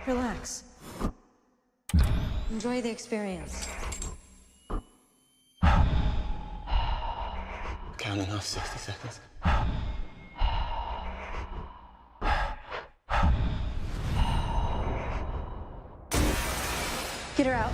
Relax. Enjoy the experience. Counting off 60 seconds. Get her out.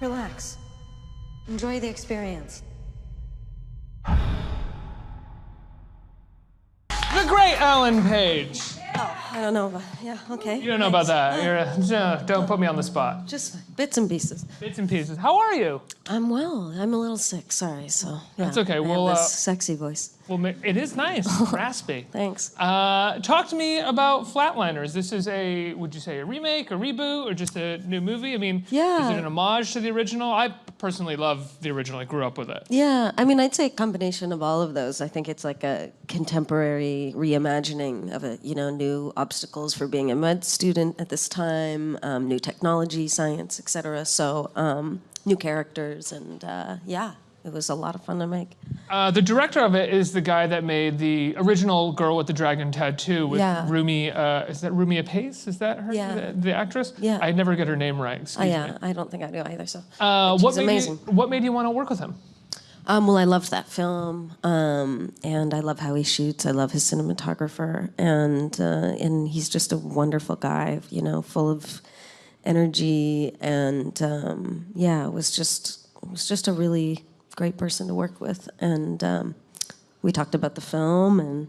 Relax. Enjoy the experience. The great Ellen Page. I don't know about, yeah, okay. You don't know about that. Don't put me on the spot. Just bits and pieces. Bits and pieces. How are you? I'm well. I'm a little sick, sorry, so. Yeah, That's okay. I We'll, have this sexy voice. Well, it is nice, raspy. Thanks. Talk to me about Flatliners. This is would you say a remake, a reboot, or just a new movie? I mean, Yeah. is it an homage to the original? I personally love the original. I grew up with it. Yeah, I mean, I'd say a combination of all of those. I think it's like a contemporary reimagining of new obstacles for being a med student at this time, new technology, science, etc. So, new characters, and yeah, it was a lot of fun to make. The director of it is the guy that made the original Girl with the Dragon Tattoo with Rumi. Is that Rumi Pace? Is that her? Yeah. The actress? Yeah. I never get her name right. Excuse me. I don't think I do either. So, What she's made amazing. what made you want to work with him? Well, I loved that film, and I love how he shoots. I love his cinematographer, and he's just a wonderful guy. Full of energy, and yeah, it was just a really great person to work with. And we talked about the film, and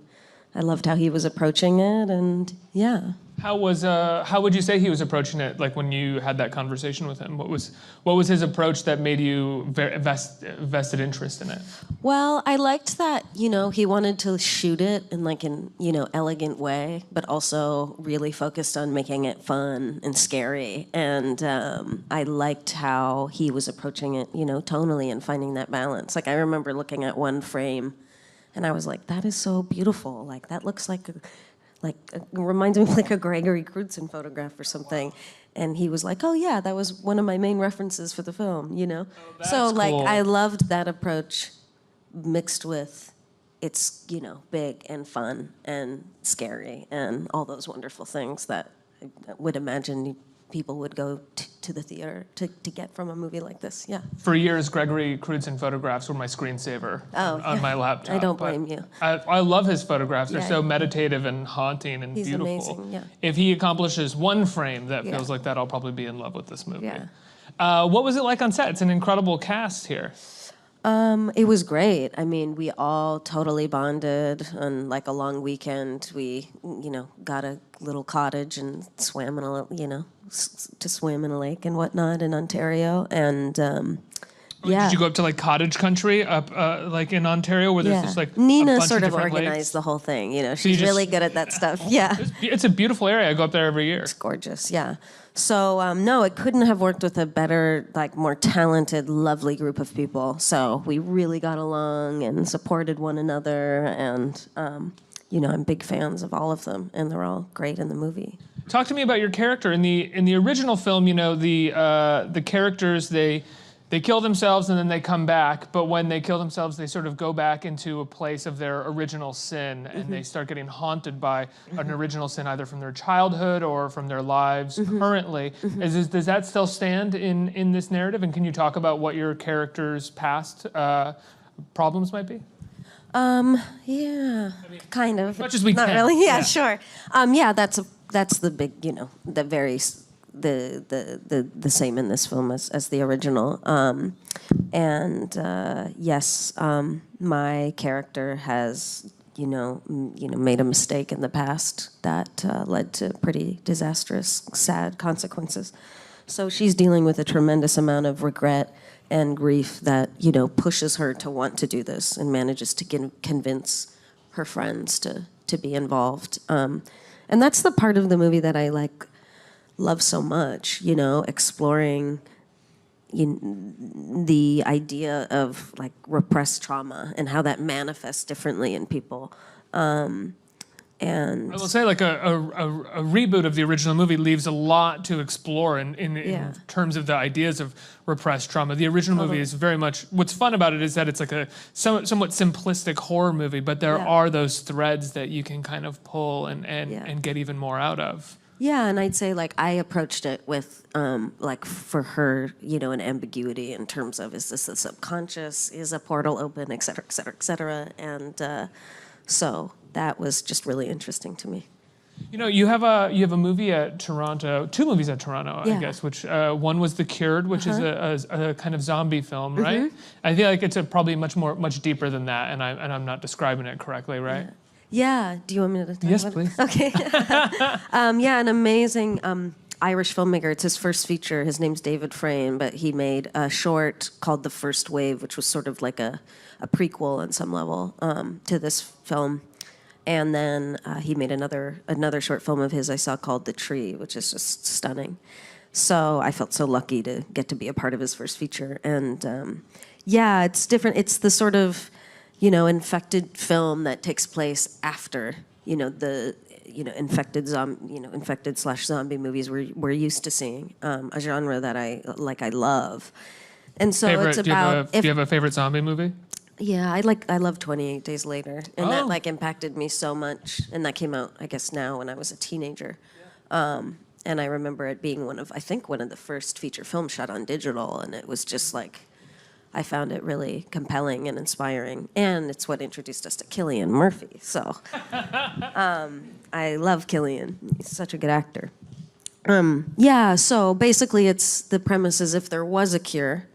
I loved how he was approaching it, and yeah. How would you say he was approaching it? Like when you had that conversation with him, what was his approach that made you vested interest in it? Well, I liked that, he wanted to shoot it in like an, elegant way, but also really focused on making it fun and scary. And I liked how he was approaching it, tonally and finding that balance. Like I remember looking at one frame and I was like, that is so beautiful. Like that looks like it reminds me of like a Gregory Crewdson photograph or something. And he was like, oh yeah, that was one of my main references for the film, So like, cool. I loved that approach mixed with it's, big and fun and scary and all those wonderful things that I would imagine people would go to the theater to get from a movie like this, yeah. For years, Gregory Crewdson photographs were my screensaver on my laptop. I don't blame you. I love his photographs. They're Yeah. so meditative and haunting and He's beautiful. amazing, yeah. If he accomplishes one frame that Yeah. feels like that, I'll probably be in love with this movie. Yeah. What was it like on set? It's an incredible cast here. It was great. I mean, we all totally bonded on like a long weekend. We, got a little cottage and swam in to swim in a lake and whatnot in Ontario. And yeah. Did you go up to like cottage country up like in Ontario where there's just like a Nina bunch sort of different organized lakes? the whole thing. you She's just- really good at that stuff. Yeah. It's a beautiful area. I go up there every year. It's gorgeous, yeah. So, no, it couldn't have worked with a better, like, more talented, lovely group of people. So we really got along and supported one another, and, I'm big fans of all of them, and they're all great in the movie. Talk to me about your character in the original film. The characters they kill themselves and then they come back. But when they kill themselves, they sort of go back into a place of their original sin, and they start getting haunted by an original sin, either from their childhood or from their lives currently. Does that still stand in this narrative? And can you talk about what your character's past problems might be? Yeah, kind of. As much as we Not can. really. Yeah, Yeah. sure. Yeah, that's the big, the very the same in this film as the original. Yes, my character has made a mistake in the past that led to pretty disastrous, sad consequences. So she's dealing with a tremendous amount of regret and grief that pushes her to want to do this and manages to convince her friends to be involved. And that's the part of the movie that I love so much, exploring the idea of repressed trauma and how that manifests differently in people. And I will say, a reboot of the original movie leaves a lot to explore in terms of the ideas of repressed trauma. The original movie is very much, what's fun about it is that it's like a somewhat simplistic horror movie, but there are those threads that you can kind of pull and get even more out of. Yeah, and I'd say I approached it with for her, an ambiguity in terms of, is this the subconscious, is a portal open, et cetera, et cetera, et cetera. And so that was just really interesting to me. You have a movie at Toronto, 2 movies at Toronto, I guess, which one was The Cured, which is a kind of zombie film, right? I feel like it's probably much deeper than that, and I'm not describing it correctly, right? Yeah. Do you want me to talk Yes, about please. it? Okay. An amazing Irish filmmaker. It's his first feature. His name's David Frame, but he made a short called The First Wave, which was sort of like a prequel on some level to this film. And then he made another short film of his I saw called The Tree, which is just stunning. So I felt so lucky to get to be a part of his first feature. And it's different. It's the sort of infected film that takes place after the infected/zombie movies we're used to seeing, a genre that I love. And so it's about. Do you have a favorite zombie movie? Yeah, I love 28 Days Later, and that impacted me so much. And that came out, I guess, now when I was a teenager. And I remember it being one of the first feature films shot on digital, and it was just I found it really compelling and inspiring, and it's what introduced us to Cillian Murphy. So I love Cillian; he's such a good actor. So basically, the premise is if there was a cure,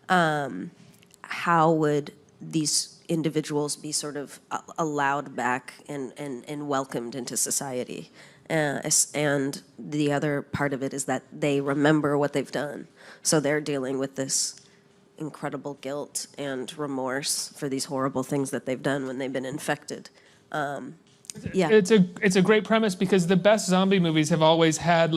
how would these individuals be sort of allowed back and welcomed into society? And the other part of it is that they remember what they've done, so they're dealing with this incredible guilt and remorse for these horrible things that they've done when they've been infected. It's a great premise because the best zombie movies have always had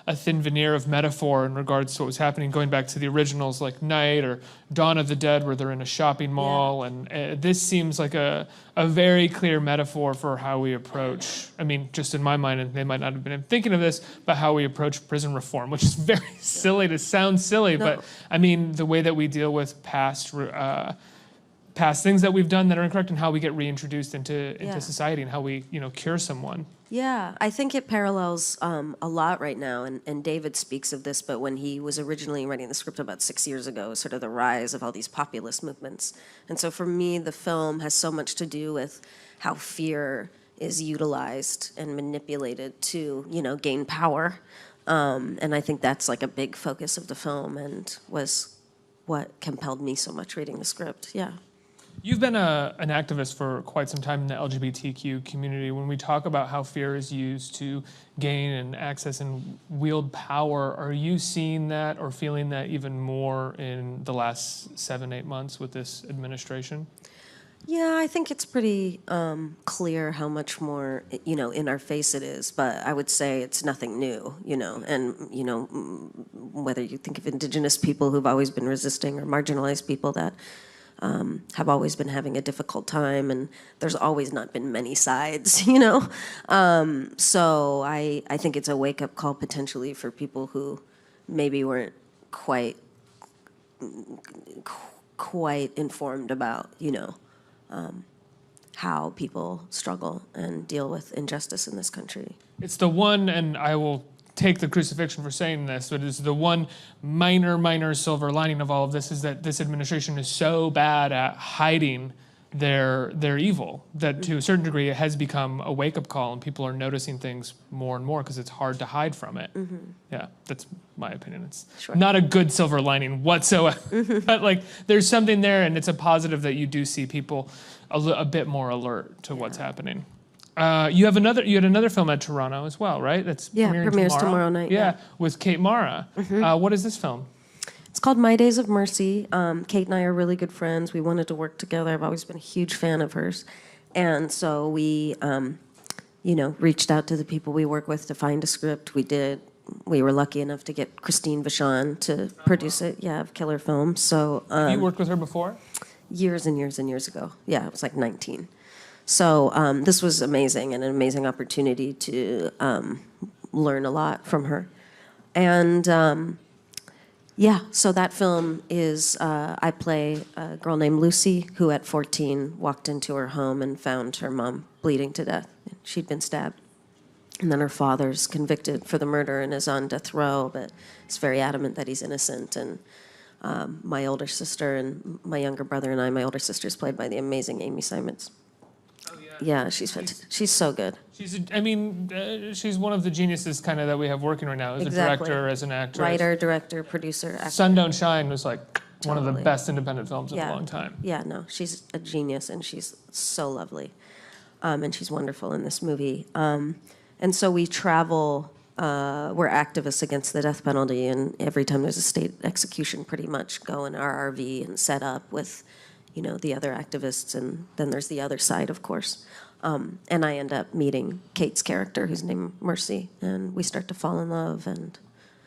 a thin veneer of metaphor in regards to what was happening, going back to the originals like Night or Dawn of the Dead, where they're in a shopping mall, and this seems like a very clear metaphor for how we approach, just in my mind, and they might not have been thinking of this, but how we approach prison reform, which is very silly to sound silly, but the way that we deal with past things that we've done that are incorrect, and how we get reintroduced into society, and how we cure someone. Yeah, I think it parallels a lot right now, and David speaks of this, but when he was originally writing the script about 6 years ago, sort of the rise of all these populist movements. And so for me, the film has so much to do with how fear is utilized and manipulated to, gain power. And I think that's a big focus of the film, and was what compelled me so much reading the script. Yeah. You've been an activist for quite some time in the LGBTQ community. When we talk about how fear is used to gain and access and wield power, are you seeing that or feeling that even more in the last 7-8 months with this administration? Yeah, I think it's pretty clear how much more, in our face it is. But I would say it's nothing new, And, whether you think of Indigenous people who've always been resisting or marginalized people that have always been having a difficult time, and there's always not been many sides, So I think it's a wake-up call potentially for people who maybe weren't quite informed about, how people struggle and deal with injustice in this country. It's the one, and I will take the crucifixion for saying this, but it's the one minor silver lining of all of this is that this administration is so bad at hiding they're evil. That to a certain degree it has become a wake-up call, and people are noticing things more and more because it's hard to hide from it. Yeah, that's my opinion. It's not a good silver lining whatsoever, but like there's something there, and it's a positive that you do see people a bit more alert to what's happening. You had another film at Toronto as well, right? That's premieres tomorrow night. Yeah, with Kate Mara. What is this film? It's called My Days of Mercy. Kate and I are really good friends. We wanted to work together. I've always been a huge fan of hers. And so we, reached out to the people we work with to find a script. We did. We were lucky enough to get Christine Vachon to produce it. Yeah, of Killer Films. So You worked with her before? Years and years and years ago. Yeah, it was like 19. So this was amazing and an amazing opportunity to learn a lot from her. And so that film is, I play a girl named Lucy who at 14 walked into her home and found her mom bleeding to death. She'd been stabbed. And then her father's convicted for the murder and is on death row, but is very adamant that he's innocent. And my older sister and my younger brother and I, my older sister is played by the amazing Amy Simons. Yeah, she's so good. She's one of the geniuses kind of that we have working right now as a director, as an actress. Writer, director, producer, actor. Sun Don't Shine was like one of the best independent films in a long time. Yeah, no, she's a genius and she's so lovely. And she's wonderful in this movie. And so we travel, we're activists against the death penalty, and every time there's a state execution, pretty much go in our RV and set up with the other activists, and then there's the other side, of course. And I end up meeting Kate's character, who's named Mercy, and we start to fall in love. And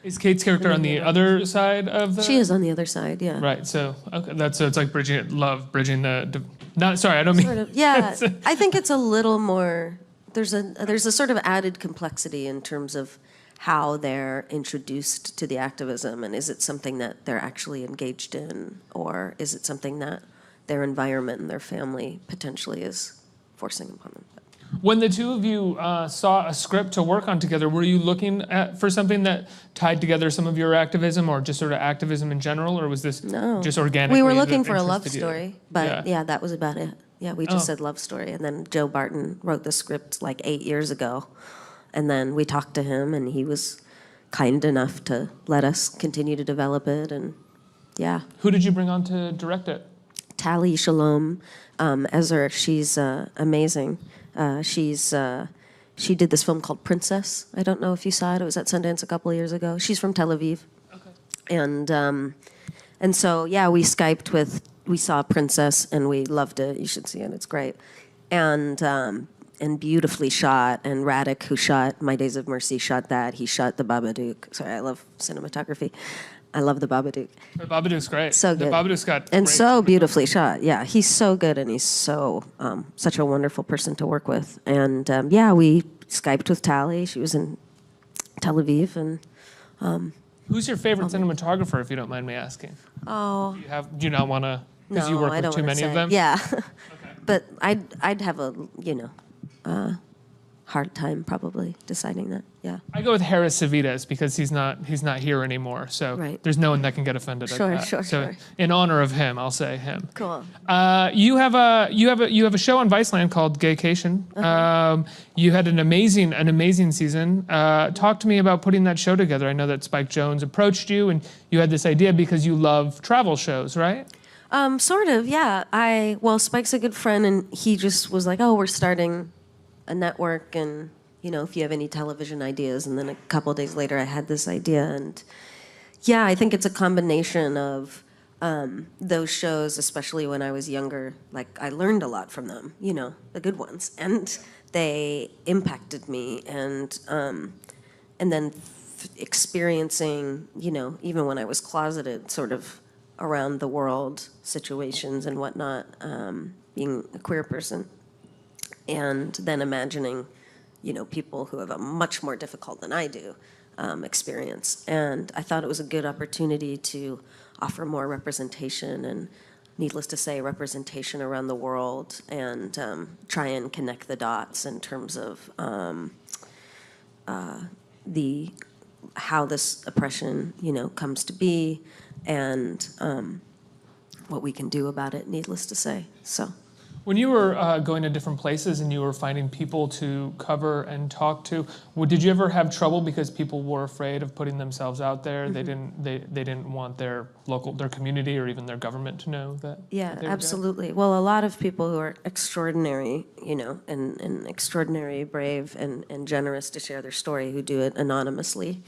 is Kate's character on the other side of the? She is on the other side, yeah. Right. So okay, so it's like bridging the. Not sorry, I don't mean. Sort of, yeah, I think it's a little more. There's a sort of added complexity in terms of how they're introduced to the activism, and is it something that they're actually engaged in, or is it something that their environment and their family potentially is forcing upon them. When the two of you saw a script to work on together, were you looking for something that tied together some of your activism or just sort of activism in general, or was this just organically? We were looking for a love story, but yeah, that was about it. Yeah, we just said love story. And then Joe Barton wrote the script like 8 years ago. And then we talked to him, and he was kind enough to let us continue to develop it. And yeah. Who did you bring on to direct it? Tali Shalom, Ezra, she's amazing. She did this film called Princess. I don't know if you saw it. It was at Sundance a couple of years ago. She's from Tel Aviv. Okay. And so, yeah, we saw Princess, and we loved it. You should see it. It's great. And beautifully shot. And Radek, who shot My Days of Mercy, shot that. He shot The Babadook. Sorry, I love cinematography. I love The Babadook. The Babadook's great. So good. The Babadook's got and great so beautifully shot. Yeah, he's so good, and he's so such a wonderful person to work with. And yeah, we Skyped with Tali. She was in Tel Aviv, and who's your favorite cinematographer, if you don't mind me asking? oh Do you not want to? Because you work I with don't too wanna many say. of them. Yeah, but I'd have a hard time probably deciding that. Yeah. I go with Harris Savitas because he's not here anymore. So Right. there's no one that can get offended at that. Sure. So in honor of him, I'll say him. Cool. You have a show on Viceland called Gaycation. You had an amazing season. Talk to me about putting that show together. I know that Spike Jonze approached you, and you had this idea because you love travel shows, right? Sort of, yeah. Spike's a good friend, and he just was like, "Oh, we're starting a network, and if you have any television ideas." And then a couple of days later, I had this idea, and yeah, I think it's a combination of those shows, especially when I was younger. Like, I learned a lot from them, the good ones, and they impacted me, and then experiencing, even when I was closeted, sort of around the world situations and whatnot, being a queer person, and then imagining, people who have a much more difficult than I do experience. And I thought it was a good opportunity to offer more representation, and needless to say, representation around the world, and try and connect the dots in terms of how this oppression, comes to be, and what we can do about it, needless to say. So, When you were going to different places and you were finding people to cover and talk to, did you ever have trouble because people were afraid of putting themselves out there? Mm-hmm. They didn't want their community or even their government to know that. Yeah, that they were absolutely. Well, a lot of people who are extraordinary, you know, and extraordinary, brave, and generous to share their story, who do it anonymously.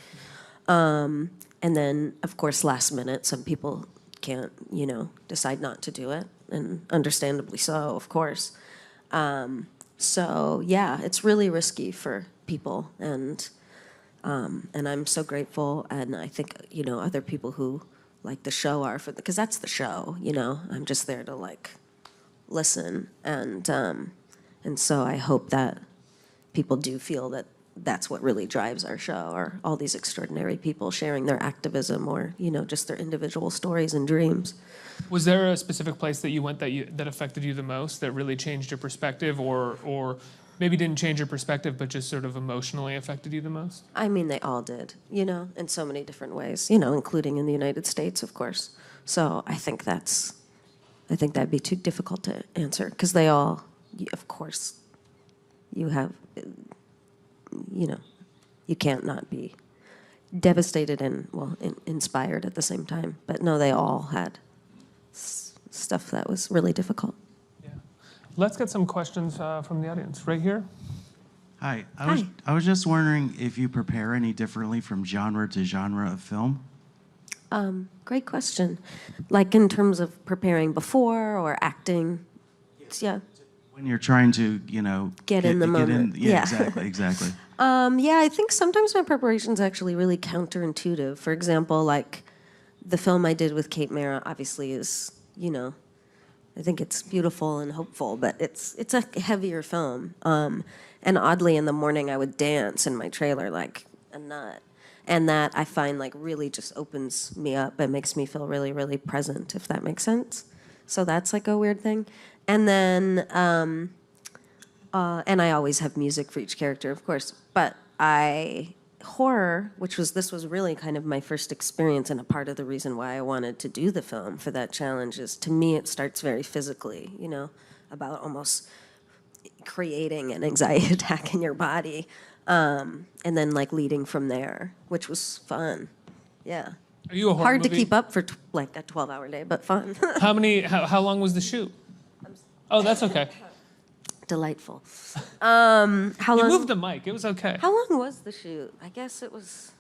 And then, of course, last minute, some people can't, you know, decide not to do it, and understandably so, of course. So yeah, it's really risky for people, and I'm so grateful, and I think, you know, other people who like the show are, because that's the show, you know. I'm just there to like listen, and so I hope that people do feel that that's what really drives our show, are all these extraordinary people sharing their activism, or, you know, just their individual stories and dreams. Was there a specific place that you went that affected you the most, that really changed your perspective, or maybe didn't change your perspective, but just sort of emotionally affected you the most? I mean, they all did, you know, in so many different ways, you know, including in the United States, of course. So I think that'd be too difficult to answer, because they all, of course, you have, you know, you can't not be devastated and, well, inspired at the same time. But no, they all had stuff that was really difficult. Yeah. Let's get some questions from the audience. Right here. Hi. I was just wondering if you prepare any differently from genre to genre of film? Great question. Like in terms of preparing before or acting? Yeah. When you're trying to, you know... Get in the moment. Yeah, exactly. Yeah, I think sometimes my preparation's actually really counterintuitive. For example, like the film I did with Kate Mara obviously is, you know, I think it's beautiful and hopeful, but it's a heavier film. And oddly, in the morning, I would dance in my trailer like a nut. And that I find like really just opens me up and makes me feel really, really present, if that makes sense. So that's like a weird thing. And then, and I always have music for each character, of course. But horror, this was really kind of my first experience, and a part of the reason why I wanted to do the film for that challenge is, to me, it starts very physically, you know, about almost creating an anxiety attack in your body, and then like leading from there, which was fun. Yeah. Are you a horror Hard movie? to keep up for like a 12-hour day, but fun. How long was the shoot? Oh, that's okay. Delightful. How You long? moved the mic. It was okay. How long was the shoot? I guess it was.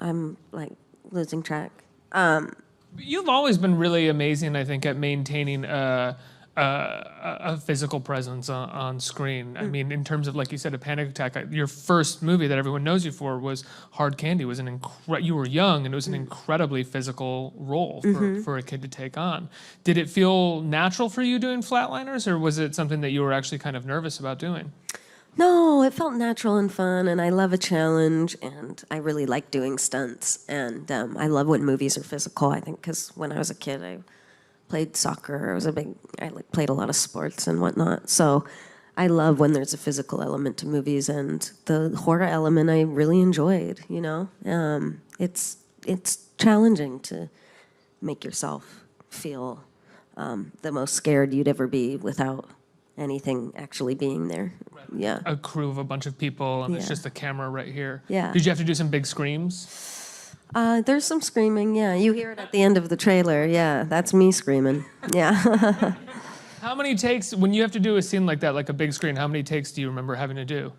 I'm like losing track. You've always been really amazing, I think, at maintaining a physical presence on screen. I mean, in terms of, like you said, a panic attack. Your first movie that everyone knows you for was Hard Candy. Was you were young, and it was an incredibly physical role for a kid to take on. Did it feel natural for you doing Flatliners, or was it something that you were actually kind of nervous about doing? No, it felt natural and fun, and I love a challenge, and I really like doing stunts, and I love when movies are physical. I think because when I was a kid, I played soccer. I played a lot of sports and whatnot. So I love when there's a physical element to movies, and the horror element I really enjoyed. You know, it's challenging to make yourself feel the most scared you'd ever be without anything actually being there. Right. Yeah. A crew of a bunch of people, and it's Yeah. just a camera right here. Yeah. Did you have to do some big screams? There's some screaming, yeah. You hear it at the end of the trailer, yeah. That's me screaming, yeah. How many takes, when you have to do a scene like that, like a big screen, how many takes do you remember having to do?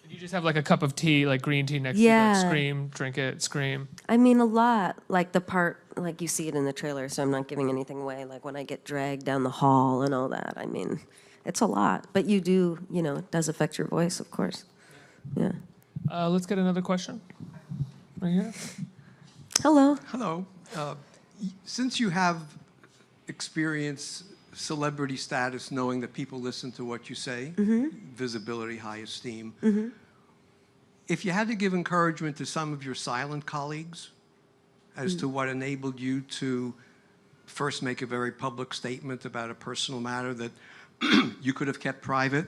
Did you just have like a cup of tea, like green tea next to you, like scream, drink it, scream? I mean, a lot. Like the part, like you see it in the trailer, so I'm not giving anything away. Like when I get dragged down the hall and all that, I mean, it's a lot. But you do, you know, it does affect your voice, of course. Yeah. Let's get another question. Right here. Hello. Hello. Since you have experienced celebrity status, knowing that people listen to what you say, visibility, high esteem, if you had to give encouragement to some of your silent colleagues as to what enabled you to first make a very public statement about a personal matter that you could have kept private,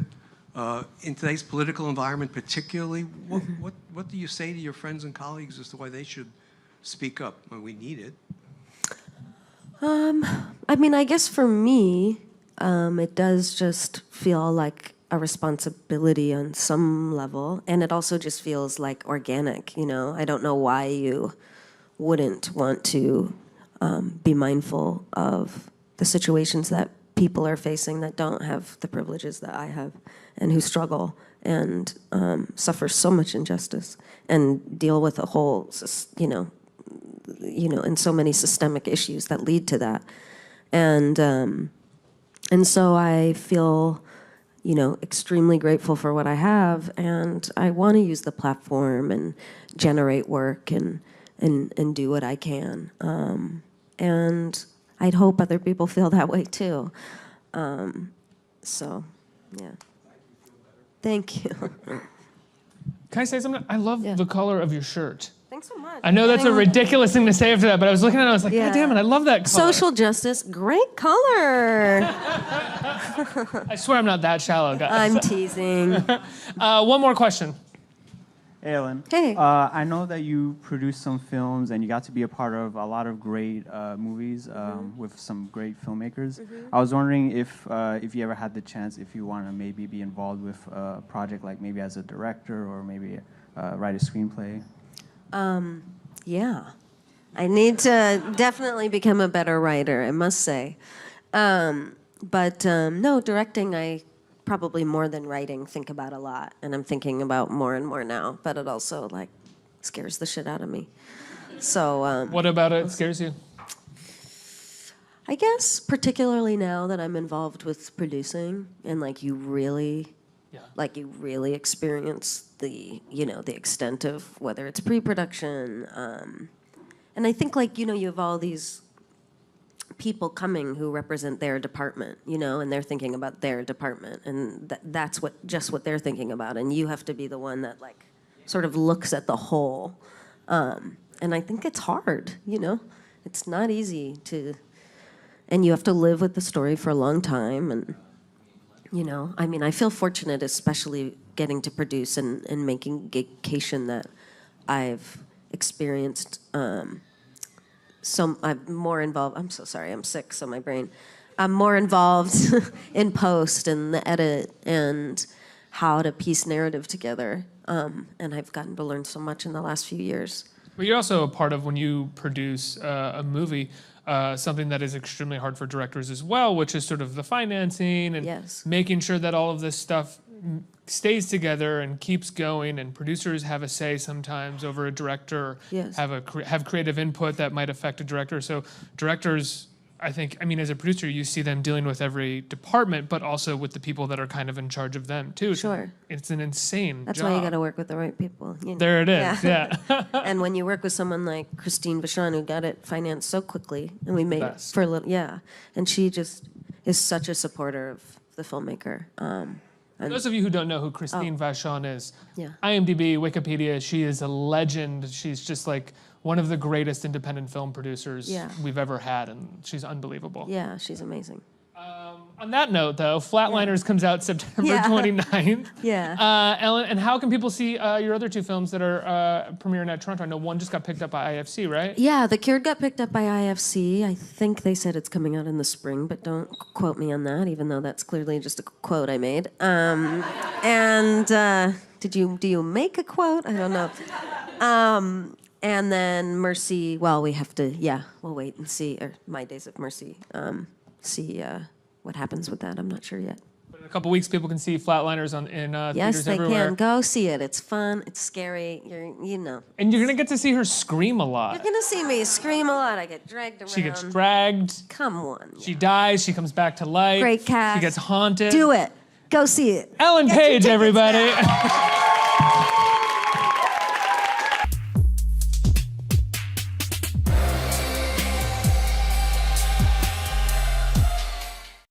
in today's political environment particularly, what do you say to your friends and colleagues as to why they should speak up when we need it? I mean, I guess for me, it does just feel like a responsibility on some level, and it also just feels like organic, you know? I don't know why you wouldn't want to be mindful of the situations that people are facing that don't have the privileges that I have and who struggle and suffer so much injustice and deal with a whole, you know, and so many systemic issues that lead to that. And so I feel, you know, extremely grateful for what I have, and I want to use the platform and generate work and do what I can. And I'd hope other people feel that way too. So, yeah. Thank you. Can I say something? I love the color of your shirt. Thanks so much. I know that's a ridiculous thing to say after that, but I was looking at it and I was like, God damn it, I love that color. Social justice, great color. I swear I'm not that shallow, guys. I'm teasing. One more question. Hey, Ellen. Hey. I know that you produced some films and you got to be a part of a lot of great movies with some great filmmakers. I was wondering if you ever had the chance, if you want to maybe be involved with a project like maybe as a director or maybe write a screenplay. Yeah. I need to definitely become a better writer, I must say. But no, directing, I probably more than writing think about a lot, and I'm thinking about more and more now, but it also like scares the shit out of me. So What about it scares you? I guess particularly now that I'm involved with producing and like you really experience the, you know, the extent of whether it's pre-production, and I think like, you know, you have all these people coming who represent their department, you know, and they're thinking about their department, and that's what they're thinking about, and you have to be the one that like sort of looks at the whole, and I think it's hard, you know, it's not easy to, and you have to live with the story for a long time, and you know, I mean, I feel fortunate, especially getting to produce and making Gaycation, that I've experienced. So I'm more involved. I'm so sorry. I'm sick, so my brain. I'm more involved in post and the edit and how to piece narrative together. And I've gotten to learn so much in the last few years. But you're also a part of, when you produce a movie, something that is extremely hard for directors as well, which is sort of the financing and making sure that all of this stuff stays together and keeps going, and producers have a say sometimes over a director, have creative input that might affect a director. So directors, I think, I mean, as a producer, you see them dealing with every department, but also with the people that are kind of in charge of them too. Sure. It's an insane That's job. why you got to work with the right people. You know? There it is, yeah. And when you work with someone like Christine Vachon, who got it financed so quickly, and we made it for a little, and she just is such a supporter of the filmmaker. For those of you who don't know who Christine Vachon is, Yeah. IMDb, Wikipedia, she is a legend. She's just like one of the greatest independent film producers we've ever had, and she's unbelievable. Yeah, she's amazing. On that note, though, Flatliners comes out September 29th. Ellen, and how can people see your other two films that are premiering at Toronto? I know one just got picked up by IFC, right? Yeah, The Cured got picked up by IFC. I think they said it's coming out in the spring, but don't quote me on that, even though that's clearly just a quote I made. Do you make a quote? I don't know. And then Mercy, well, we have to, we'll wait and see, or My Days of Mercy, see what happens with that. I'm not sure yet. But in a couple weeks, people can see Flatliners in theaters yes, they everywhere. can. Go see it. It's fun. It's scary. You know. And you're going to get to see her scream a lot. You're going to see me scream a lot. I get dragged around. She gets dragged. Come on. She dies. She comes back to life. Great cast. She gets haunted. Do it. Go see it. Ellen Page, everybody.